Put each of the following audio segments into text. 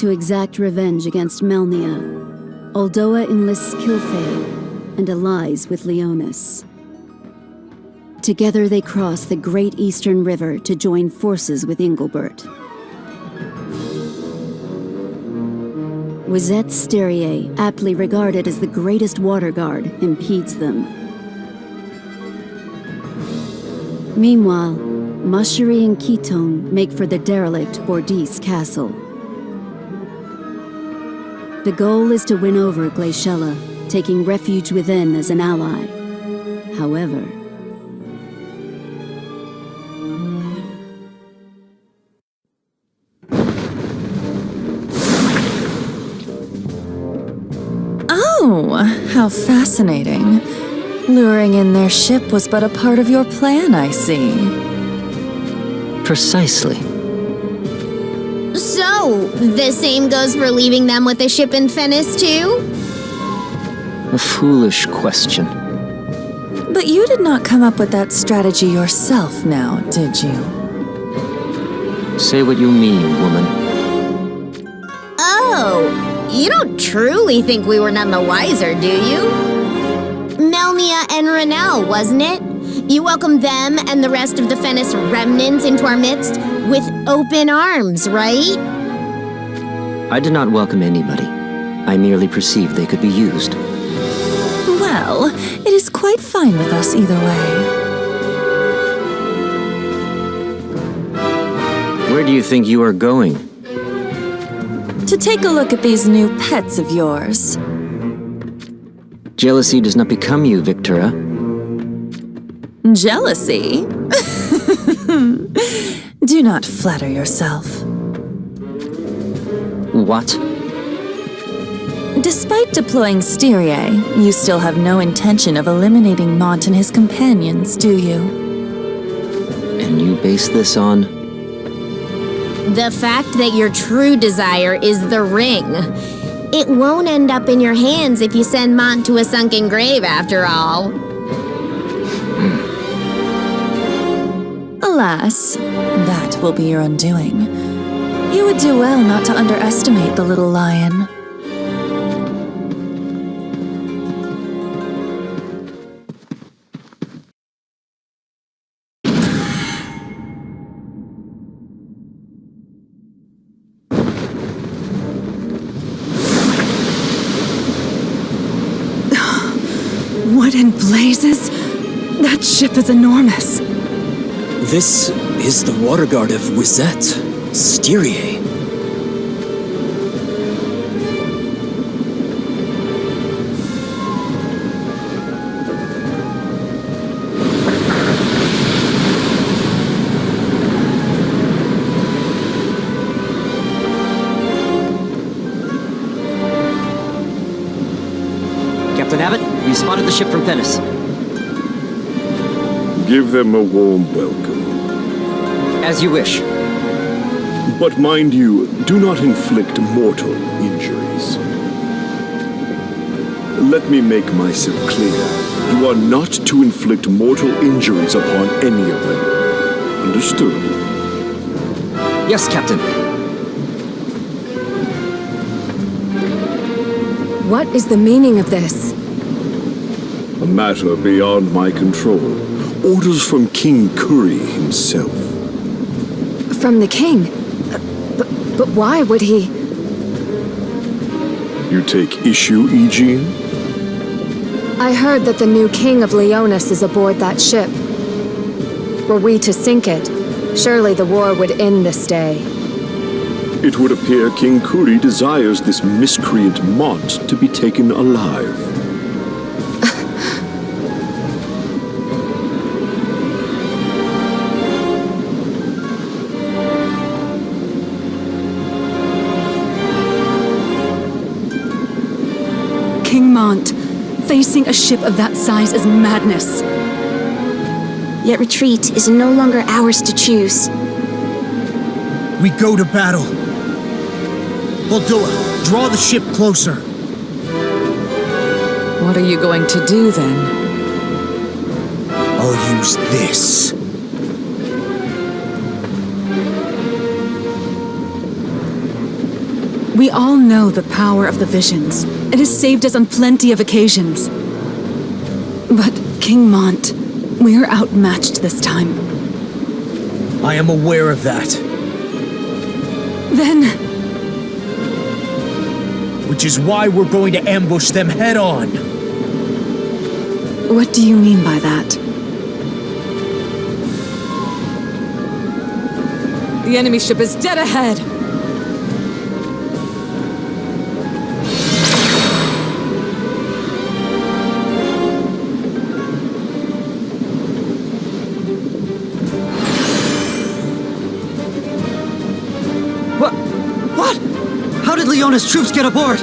to exact revenge against Melnia, Uldoa enlists Kilfeil and allies with Leonis. Together they cross the Great Eastern River to join forces with Ingilbert. Wizette's Styria, aptly regarded as the greatest water guard, impedes them. Meanwhile, Mashari and Ketone make for the derelict Bordis castle. The goal is to win over Glaciella, taking refuge within as an ally. However, oh, how fascinating. Luring in their ship was but a part of your plan, I see. Precisely. So, the same goes for leaving them with the ship in Fennis too? A foolish question. But you did not come up with that strategy yourself now, did you? Say what you mean, woman. Oh, you don't truly think we were none the wiser, do you? Melnia and Renelle, wasn't it? You welcomed them and the rest of the Fennis remnants into our midst with open arms, right? I did not welcome anybody. I merely perceived they could be used. Well, it is quite fine with us either way. Where do you think you are going? To take a look at these new pets of yours. Jealousy does not become you, Victura. Jealousy? Do not flatter yourself. What? Despite deploying Styria, you still have no intention of eliminating Mont and his companions, do you? And you base this on? The fact that your true desire is the ring. It won't end up in your hands if you send Mont to a sunken grave, after all. Alas, that will be your undoing. You would do well not to underestimate the little lion. What in blazes? That ship is enormous. This is the water guard of Wizette, Styria. Captain Abbott, you spotted the ship from Venice. Give them a warm welcome. As you wish. But mind you, do not inflict mortal injuries. Let me make myself clear. You are not to inflict mortal injuries upon any of them. Understood? Yes, Captain. What is the meaning of this? A matter beyond my control. Orders from King Curry himself. From the king? But why would he? You take issue, Eugene? I heard that the new king of Leonis is aboard that ship. Were we to sink it, surely the war would end this day. It would appear King Curry desires this miscreant Mont to be taken alive. King Mont, facing a ship of that size is madness. Yet retreat is no longer ours to choose. We go to battle. Uldoa, draw the ship closer. What are you going to do then? I'll use this. We all know the power of the visions. It has saved us on plenty of occasions. But, King Mont, we're outmatched this time. I am aware of that. Then... Which is why we're going to ambush them head on. What do you mean by that? The enemy ship is dead ahead! What? How did Leona's troops get aboard?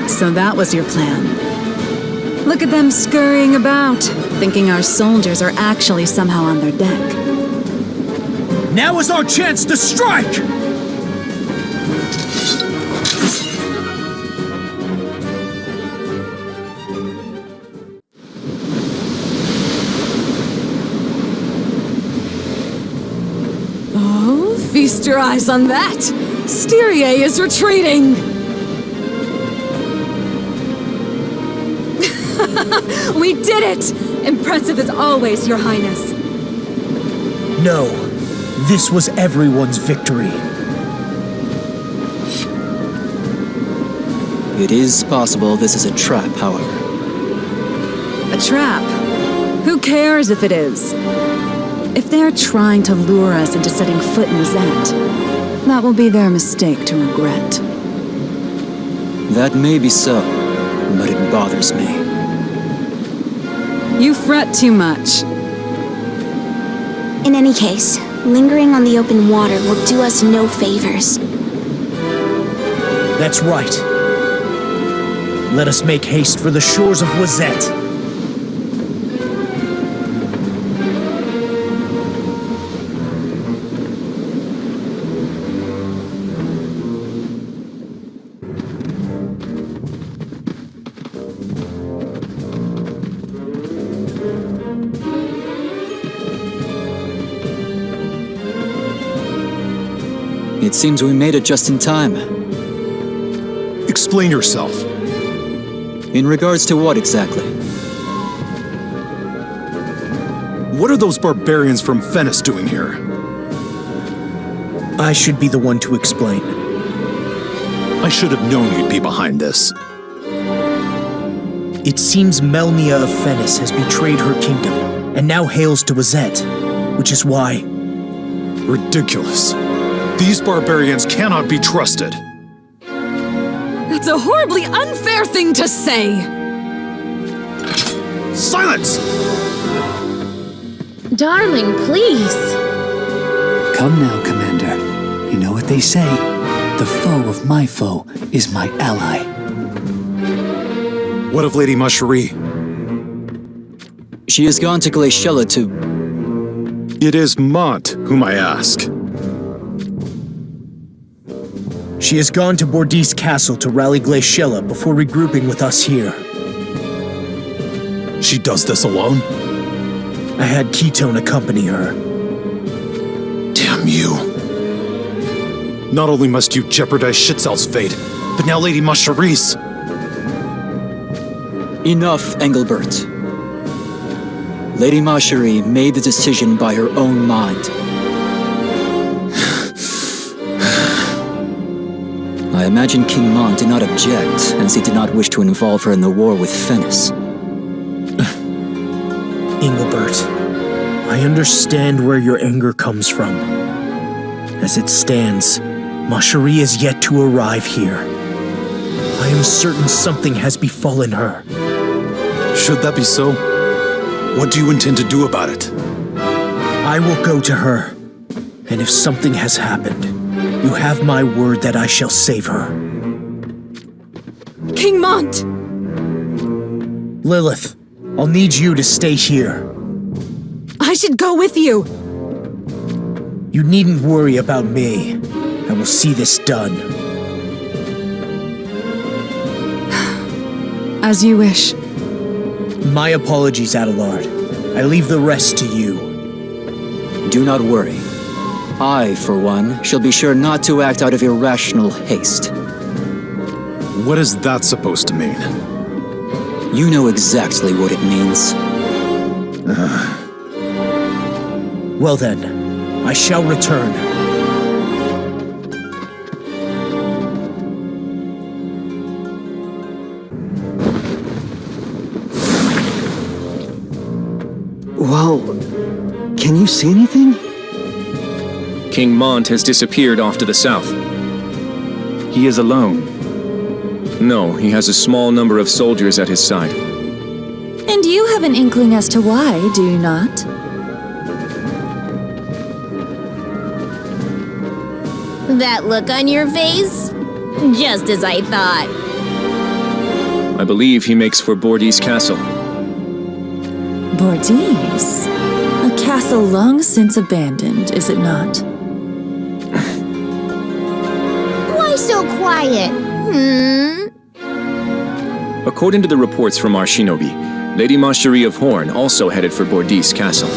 So that was your plan. Look at them scurrying about, thinking our soldiers are actually somehow on their deck. Now is our chance to strike! Oh, feast your eyes on that! Styria is retreating! We did it! Impressive as always, Your Highness. No, this was everyone's victory. It is possible this is a trap, however. A trap? Who cares if it is? If they're trying to lure us into setting foot in Zet, that will be their mistake to regret. That may be so, but it bothers me. You fret too much. In any case, lingering on the open water will do us no favors. That's right. Let us make haste for the shores of Wazet. It seems we made it just in time. Explain yourself. In regards to what exactly? What are those barbarians from Venice doing here? I should be the one to explain. I should have known you'd be behind this. It seems Melnia of Venice has betrayed her kingdom, and now hails to Wazet, which is why... Ridiculous. These barbarians cannot be trusted. That's a horribly unfair thing to say! Silence! Darling, please. Come now, Commander. You know what they say. The foe of my foe is my ally. What of Lady Macherie? She has gone to Glaciella to... It is Mont whom I ask. She has gone to Bordeaux Castle to rally Glaciella before regrouping with us here. She does this alone? I had Ketone accompany her. Damn you. Not only must you jeopardize Schitzel's fate, but now Lady Macherie's. Enough, Engelbert. Lady Macherie made the decision by her own mind. I imagine King Mont did not object, as he did not wish to involve her in the war with Venice. Engelbert, I understand where your anger comes from. As it stands, Macherie is yet to arrive here. I am certain something has befallen her. Should that be so? What do you intend to do about it? I will go to her, and if something has happened, you have my word that I shall save her. King Mont! Lilith, I'll need you to stay here. I should go with you! You needn't worry about me. I will see this done. As you wish. My apologies, Adelard. I leave the rest to you. Do not worry. I, for one, shall be sure not to act out of irrational haste. What is that supposed to mean? You know exactly what it means. Well then, I shall return. Well, can you see anything? King Mont has disappeared off to the south. He is alone. No, he has a small number of soldiers at his side. And you have an inkling as to why, do you not? That look on your face? Just as I thought. I believe he makes for Bordy's castle. Bordy's? A castle long since abandoned, is it not? Why so quiet? According to the reports from our shinobi, Lady Macherie of Horn also headed for Bordy's castle.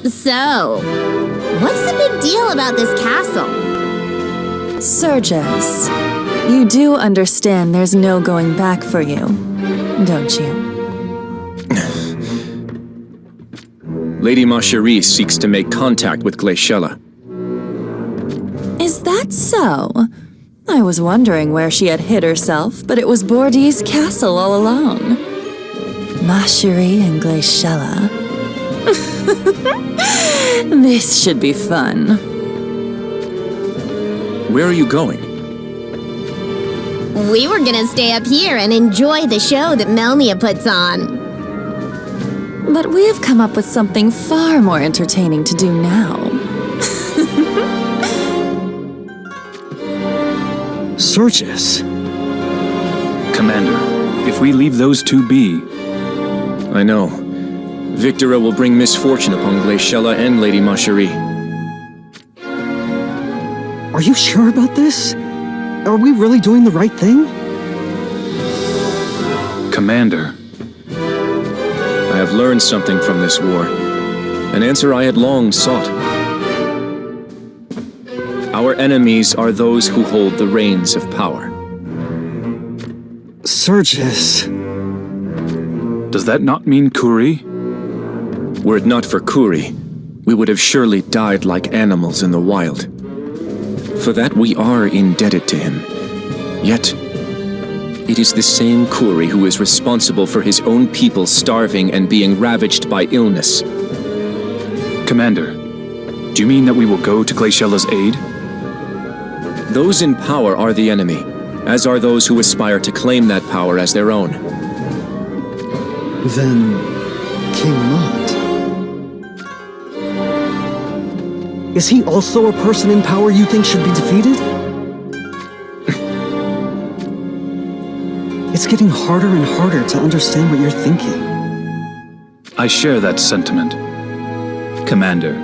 So, what's the big deal about this castle? Serges, you do understand there's no going back for you, don't you? Lady Macherie seeks to make contact with Glaciella. Is that so? I was wondering where she had hid herself, but it was Bordy's castle all along. Macherie and Glaciella. This should be fun. Where are you going? We were gonna stay up here and enjoy the show that Melnia puts on. But we have come up with something far more entertaining to do now. Serges. Commander, if we leave those two be... I know. Victora will bring misfortune upon Glaciella and Lady Macherie. Are you sure about this? Are we really doing the right thing? Commander. I have learned something from this war. An answer I had long sought. Our enemies are those who hold the reins of power. Serges. Does that not mean Kuri? Were it not for Kuri, we would have surely died like animals in the wild. For that we are indebted to him. Yet, it is the same Kuri who is responsible for his own people starving and being ravaged by illness. Commander, do you mean that we will go to Glaciella's aid? Those in power are the enemy, as are those who aspire to claim that power as their own. Then, King Mont. Is he also a person in power you think should be defeated? It's getting harder and harder to understand what you're thinking. I share that sentiment. Commander,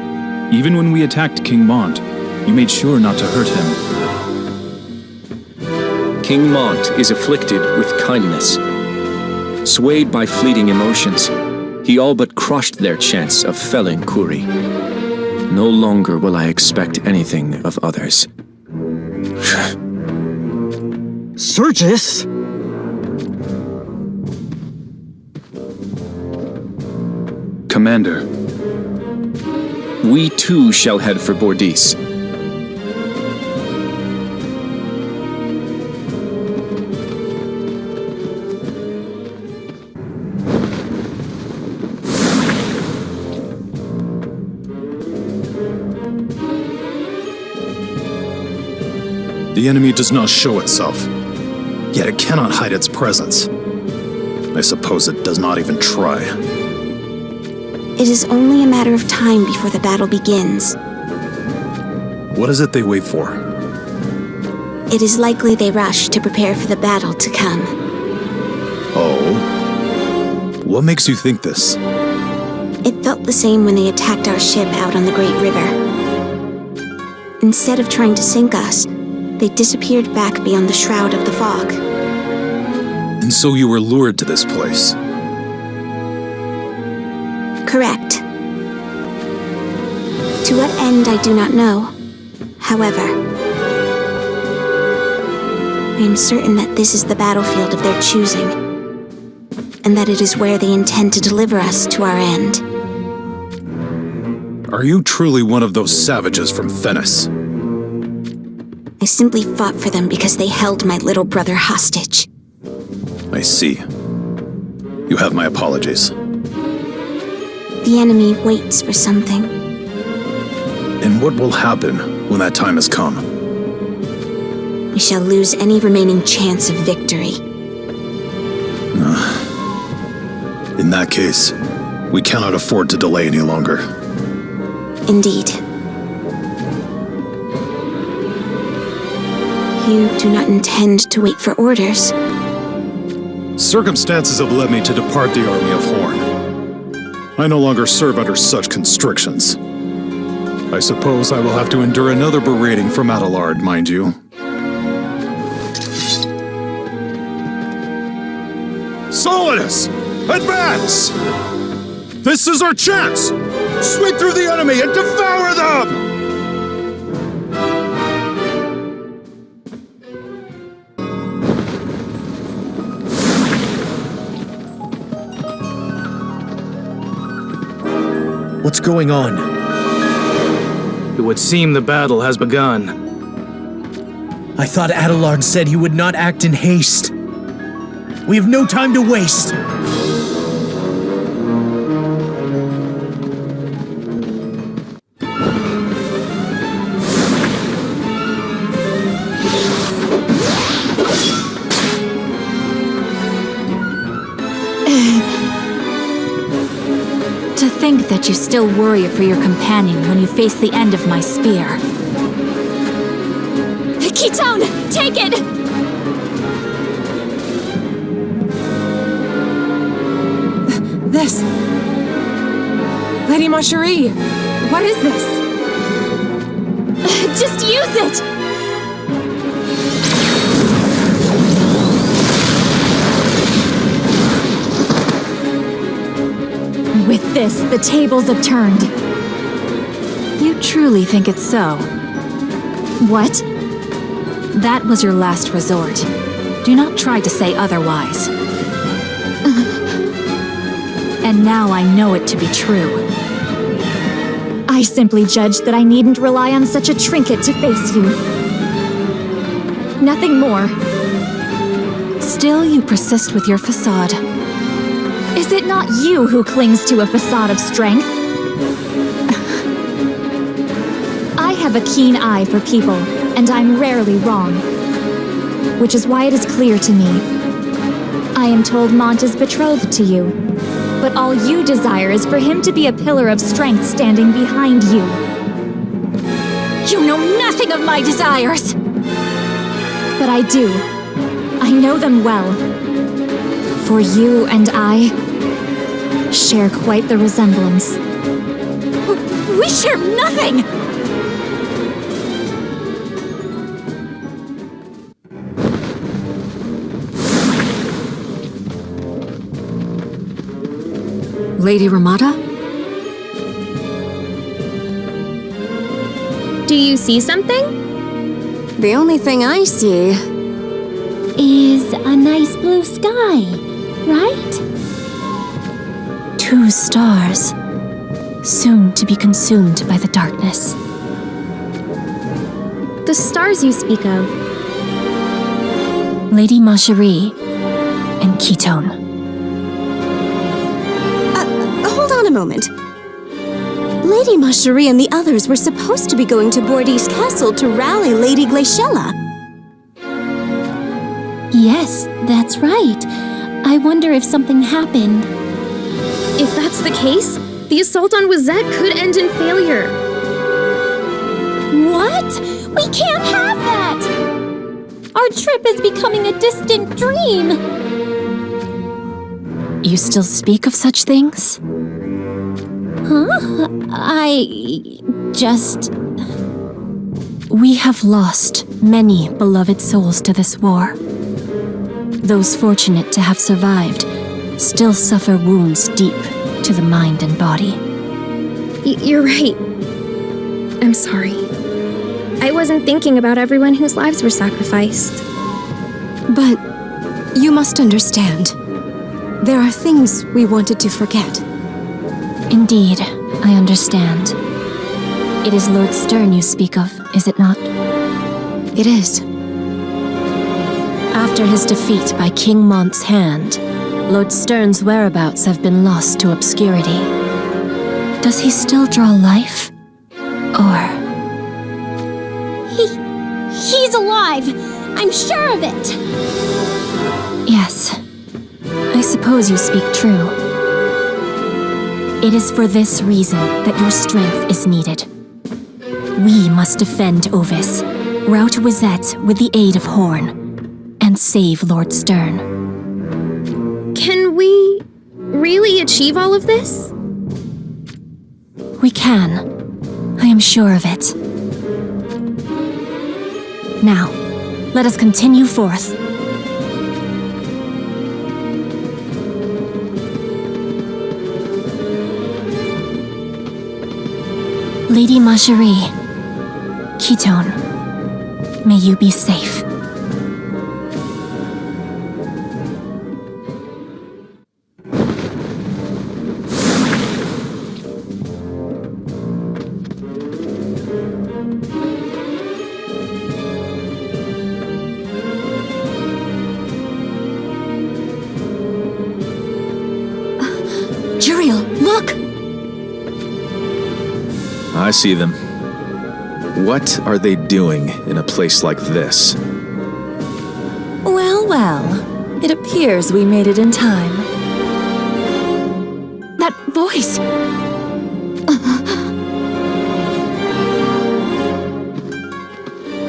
even when we attacked King Mont, you made sure not to hurt him. King Mont is afflicted with kindness. Swayed by fleeting emotions, he all but crushed their chance of felling Kuri. No longer will I expect anything of others. Serges! Commander. We too shall head for Bordy's. The enemy does not show itself, yet it cannot hide its presence. I suppose it does not even try. It is only a matter of time before the battle begins. What is it they wait for? It is likely they rush to prepare for the battle to come. Oh? What makes you think this? It felt the same when they attacked our ship out on the Great River. Instead of trying to sink us, they disappeared back beyond the shroud of the fog. And so you were lured to this place? Correct. To what end, I do not know. However, I am certain that this is the battlefield of their choosing, and that it is where they intend to deliver us to our end. Are you truly one of those savages from Venice? I simply fought for them because they held my little brother hostage. I see. You have my apologies. The enemy waits for something. And what will happen when that time has come? We shall lose any remaining chance of victory. In that case, we cannot afford to delay any longer. Indeed. You do not intend to wait for orders. Circumstances have led me to depart the army of Horn. I no longer serve under such constrictions. I suppose I will have to endure another berating from Adelard, mind you. Solidus! Advance! This is our chance! Sweep through the enemy and devour them! What's going on? It would seem the battle has begun. I thought Adelard said he would not act in haste. We have no time to waste. To think that you still worry for your companion when you face the end of my spear. Ketone! Take it! This... Lady Marcherie, what is this? Just use it! With this, the tables have turned. You truly think it's so? What? That was your last resort. Do not try to say otherwise. And now I know it to be true. I simply judged that I needn't rely on such a trinket to face you. Nothing more. Still, you persist with your facade. Is it not you who clings to a facade of strength? I have a keen eye for people, and I'm rarely wrong. Which is why it is clear to me. I am told Mont is betrothed to you, but all you desire is for him to be a pillar of strength standing behind you. You know nothing of my desires! But I do. I know them well. For you and I share quite the resemblance. We share nothing! Lady Ramada? Do you see something? The only thing I see is a nice blue sky, right? 2 stars, soon to be consumed by the darkness. The stars you speak of. Lady Marcherie and Ketone. Hold on a moment. Lady Marcherie and the others were supposed to be going to Bordeaux Castle to rally Lady Glaciella. Yes, that's right. I wonder if something happened. If that's the case, the assault on Wazette could end in failure. What? We can't have that! Our trip is becoming a distant dream! You still speak of such things? Huh? I just... We have lost many beloved souls to this war. Those fortunate to have survived still suffer wounds deep to the mind and body. You're right. I'm sorry. I wasn't thinking about everyone whose lives were sacrificed. But you must understand. There are things we wanted to forget. Indeed, I understand. It is Lord Stern you speak of, is it not? It is. After his defeat by King Mont's hand, Lord Stern's whereabouts have been lost to obscurity. Does he still draw life? Or... He's alive! I'm sure of it! Yes. I suppose you speak true. It is for this reason that your strength is needed. We must defend Ovis, rout Wizette with the aid of Horn, and save Lord Stern. Can we really achieve all of this? We can. I am sure of it. Now, let us continue forth. Lady Marjorie, Ketone, may you be safe. Juriel, look! I see them. What are they doing in a place like this? Well, well. It appears we made it in time. That voice!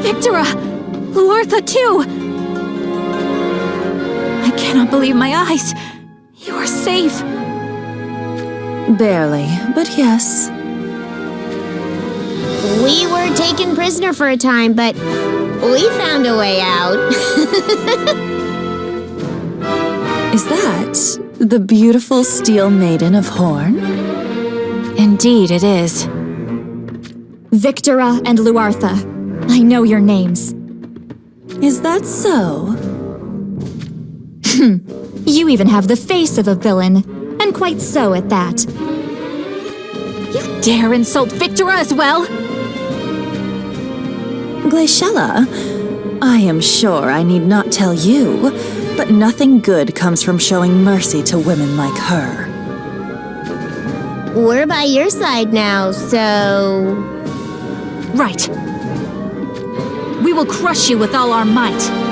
Victora! Luartha, too! I cannot believe my eyes. You are safe. Barely, but yes. We were taken prisoner for a time, but we found a way out. Is that the beautiful steel maiden of Horn? Indeed it is. Victora and Luartha. I know your names. Is that so? You even have the face of a villain, and quite so at that. You dare insult Victora as well? Glaciella, I am sure I need not tell you, but nothing good comes from showing mercy to women like her. We're by your side now, so... Right. We will crush you with all our might.